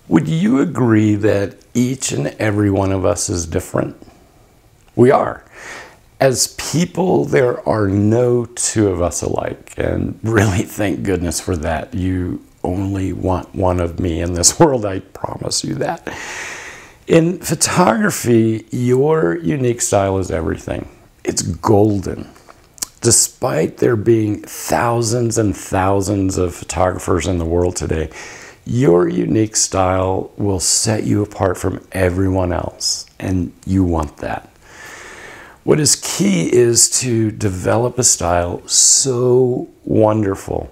Would you agree that each and every one of us is different? We are. As people, there are no two of us alike, and really thank goodness for that. You only want one of me in this world, I promise you that. In photography, your unique style is everything. It's golden. Despite there being thousands and thousands of photographers in the world today, your unique style will set you apart from everyone else, and you want that. What is key is to develop a style so wonderful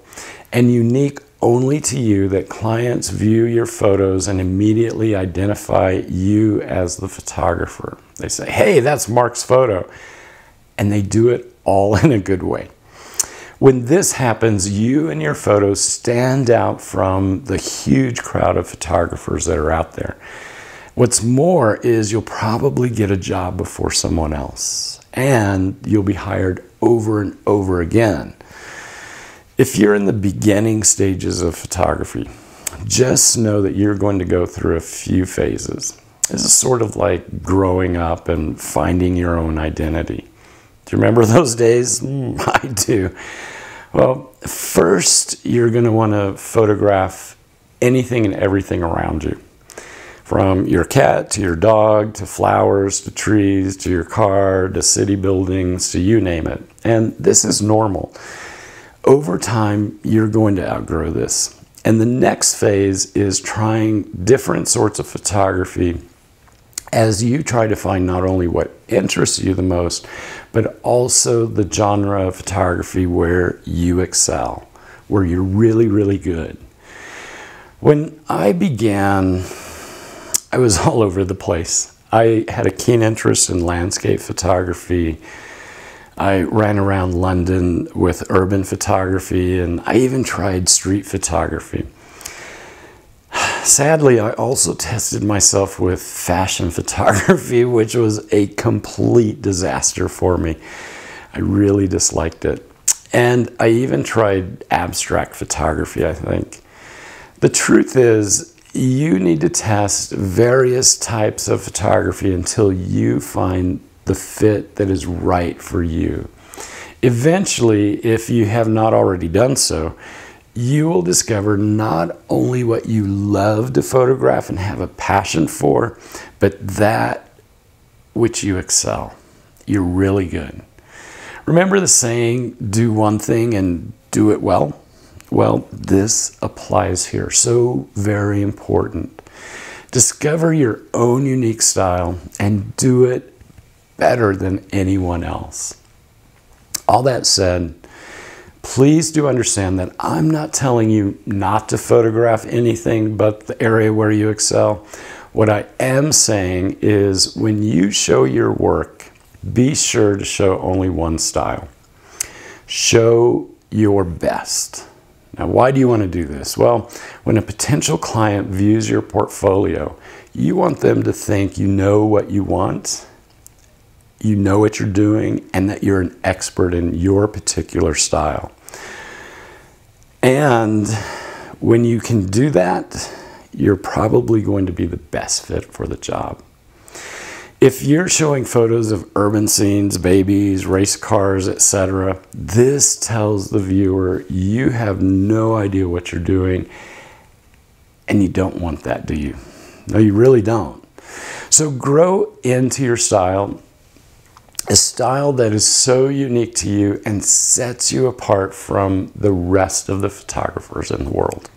and unique only to you that clients view your photos and immediately identify you as the photographer. They say, hey, that's Mark's photo. And they do it all in a good way. When this happens, you and your photos stand out from the huge crowd of photographers that are out there. What's more is you'll probably get a job before someone else, and you'll be hired over and over again. If you're in the beginning stages of photography, just know that you're going to go through a few phases. This is sort of like growing up and finding your own identity. Do you remember those days? I do. Well, first, you're going to want to photograph anything and everything around you. From your cat to your dog to flowers to trees to your car to city buildings to you name it. And this is normal. Over time, you're going to outgrow this. And the next phase is trying different sorts of photography as you try to find not only what interests you the most, but also the genre of photography where you excel, where you're really, really good. When I began, I was all over the place. I had a keen interest in landscape photography. I ran around London with urban photography, and I even tried street photography. Sadly, I also tested myself with fashion photography, which was a complete disaster for me. I really disliked it. And I even tried abstract photography, I think. The truth is, you need to test various types of photography until you find the fit that is right for you. Eventually, if you have not already done so, you will discover not only what you love to photograph and have a passion for, but that which you excel. You're really good. Remember the saying, do one thing and do it well? Well, this applies here. So very important. Discover your own unique style and do it better than anyone else. All that said, please do understand that I'm not telling you not to photograph anything but the area where you excel. What I am saying is when you show your work, be sure to show only one style. Show your best. Now, why do you want to do this? Well, when a potential client views your portfolio, you want them to think you know what you want, you know what you're doing, and that you're an expert in your particular style. And when you can do that, you're probably going to be the best fit for the job. If you're showing photos of urban scenes, babies, race cars, etc., this tells the viewer you have no idea what you're doing, and you don't want that, do you? No, you really don't. So grow into your style, a style that is so unique to you and sets you apart from the rest of the photographers in the world.